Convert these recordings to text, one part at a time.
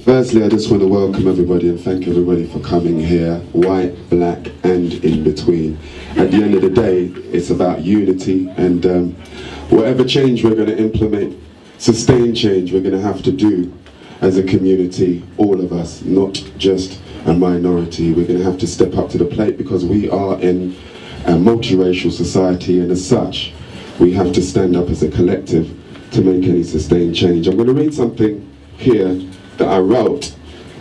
Firstly, I just want to welcome everybody and thank everybody for coming here, white, black, and in between. At the end of the day, it's about unity, and whatever change we're going to implement, sustained change we're going to have to do as a community, all of us, not just a minority. We're going to have to step up to the plate because we are in a multiracial society, and as such, we have to stand up as a collective to make any sustained change. I'm going to read something here that I wrote,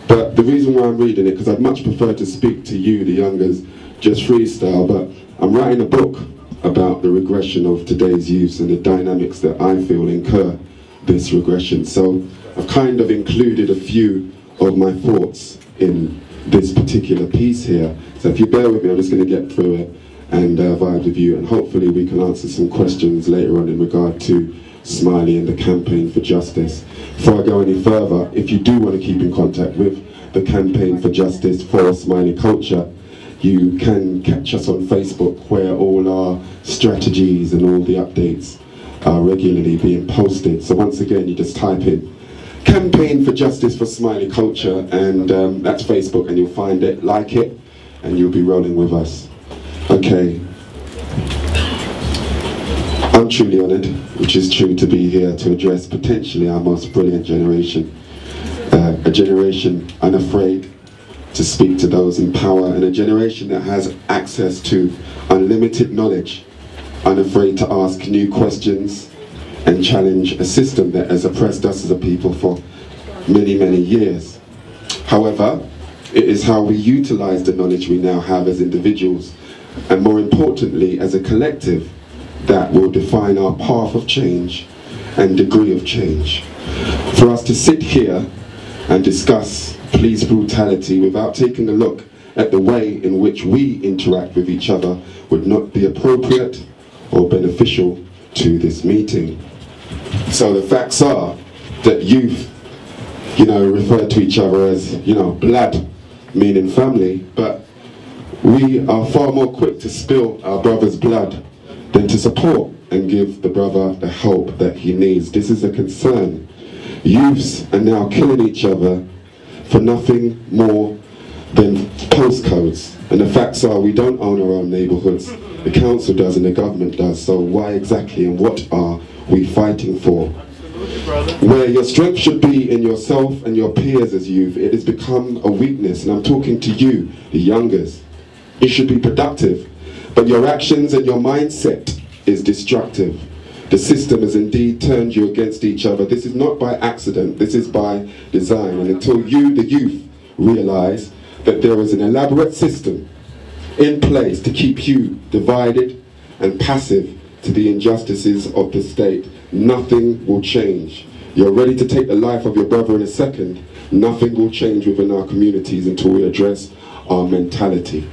but the reason why I'm reading it, because I'd much prefer to speak to you, the youngers, just freestyle, but I'm writing a book about the regression of today's youth and the dynamics that I feel incur this regression. So I've kind of included a few of my thoughts in this particular piece here. So if you bear with me, I'm just going to get through it and vibe with you, and hopefully we can answer some questions later on in regard to Smiley and the campaign for justice. Before I go any further, if you do want to keep in contact with the campaign for justice for Smiley Culture, you can catch us on Facebook, where all our strategies and all the updates are regularly being posted. So once again, you just type in campaign for justice for Smiley Culture, and that's Facebook, and you'll find it, like it, and you'll be rolling with us. Okay. I'm truly honoured, which is true, to be here to address potentially our most brilliant generation. A generation unafraid to speak to those in power, and a generation that has access to unlimited knowledge, unafraid to ask new questions and challenge a system that has oppressed us as a people for many, many years. However, it is how we utilise the knowledge we now have as individuals, and more importantly as a collective, that will define our path of change and degree of change. For us to sit here and discuss police brutality without taking a look at the way in which we interact with each other would not be appropriate or beneficial to this meeting. So the facts are that youth, refer to each other as, blood, meaning family, but we are far more quick to spill our brother's blood than to support and give the brother the help that he needs. This is a concern. Youths are now killing each other for nothing more than postcodes. And the facts are, we don't own our own neighbourhoods. The council does and the government does. So why exactly and what are we fighting for? Where your strength should be in yourself and your peers as youth, it has become a weakness. And I'm talking to you, the youngers. It should be productive, but your actions and your mindset is destructive. The system has indeed turned you against each other. This is not by accident, this is by design. And until you, the youth, realise that there is an elaborate system in place to keep you divided and passive to the injustices of the state, nothing will change. You're ready to take the life of your brother in a second. Nothing will change within our communities until we address our mentality.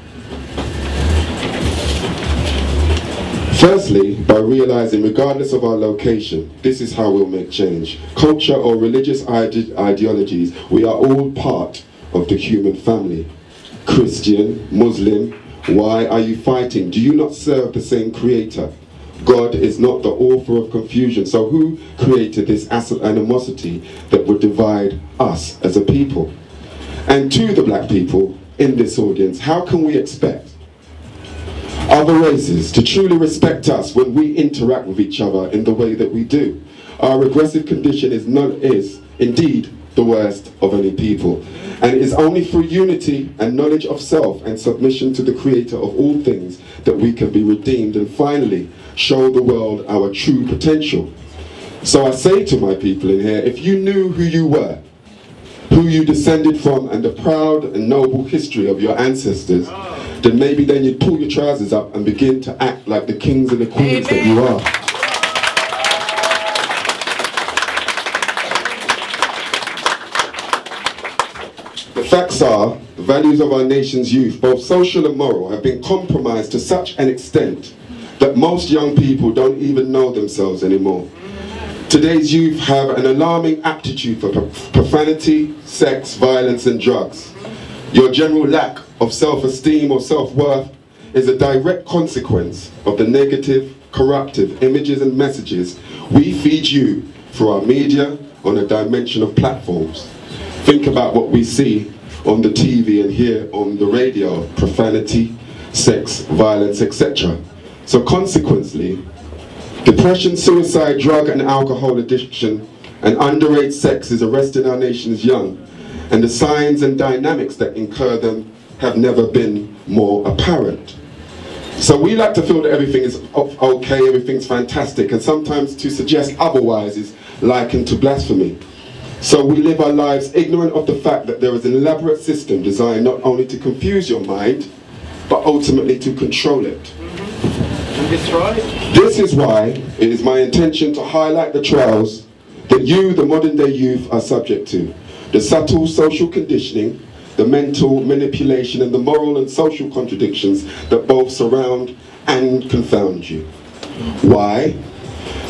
Firstly, by realizing, regardless of our location, this is how we'll make change. Culture or religious ideologies, we are all part of the human family. Christian, Muslim, why are you fighting? Do you not serve the same creator? God is not the author of confusion. So who created this animosity that would divide us as a people? And to the black people in this audience, how can we expect other races to truly respect us when we interact with each other in the way that we do? Our regressive condition is indeed the worst of any people, and it is only through unity and knowledge of self and submission to the creator of all things that we can be redeemed and finally show the world our true potential. So I say to my people in here, if you knew who you were, who you descended from, and the proud and noble history of your ancestors, then maybe then you'd pull your trousers up and begin to act like the kings and the queens that you are. The facts are, the values of our nation's youth, both social and moral, have been compromised to such an extent that most young people don't even know themselves anymore. Today's youth have an alarming aptitude for profanity, sex, violence and drugs. Your general lack of self-esteem or self-worth is a direct consequence of the negative, corruptive images and messages we feed you through our media on a dimension of platforms. think about what we see on the TV and hear on the radio: profanity, sex, violence, etc. So consequently, depression, suicide, drug and alcohol addiction, and underage sex is arresting our nation's young, and the signs and dynamics that incur them have never been more apparent. So we like to feel that everything is okay, everything's fantastic, and sometimes to suggest otherwise is likened to blasphemy. So we live our lives ignorant of the fact that there is an elaborate system designed not only to confuse your mind, but ultimately to control it. This is why it is my intention to highlight the trials that you, the modern day youth, are subject to. The subtle social conditioning, the mental manipulation, and the moral and social contradictions that both surround and confound you. Why?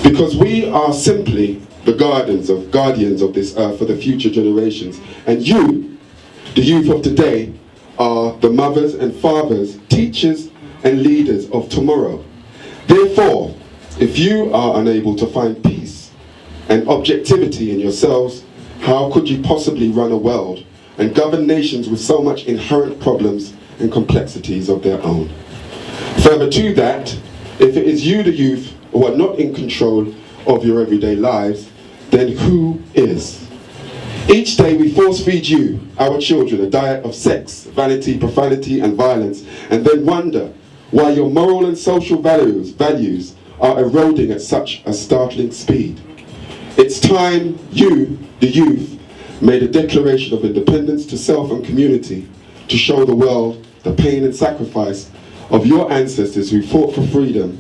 Because we are simply the guardians of this earth for the future generations. And you, the youth of today, are the mothers and fathers, teachers and leaders of tomorrow. Therefore, if you are unable to find peace and objectivity in yourselves, how could you possibly run a world and govern nations with so much inherent problems and complexities of their own? Further to that, if it is you, the youth, who are not in control of your everyday lives, then who is? Each day we force feed you, our children, a diet of sex, vanity, profanity and violence, and then wonder why your moral and social values are eroding at such a startling speed. It's time you, the youth, made a declaration of independence to self and community to show the world the pain and sacrifice of your ancestors who fought for freedom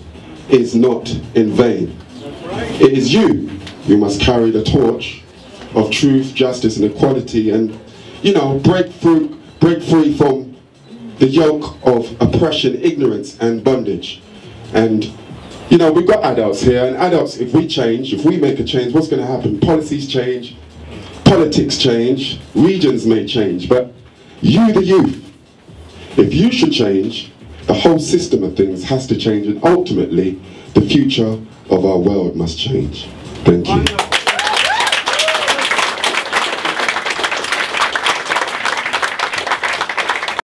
is not in vain. It is you who must carry the torch of truth, justice and equality and, break free from the yoke of oppression, ignorance and bondage. And, we've got adults here, and adults, if we make a change, what's going to happen? Policies change, politics change, regions may change, but you, the youth, if you should change, the whole system of things has to change, and ultimately, the future of our world must change. Thank you.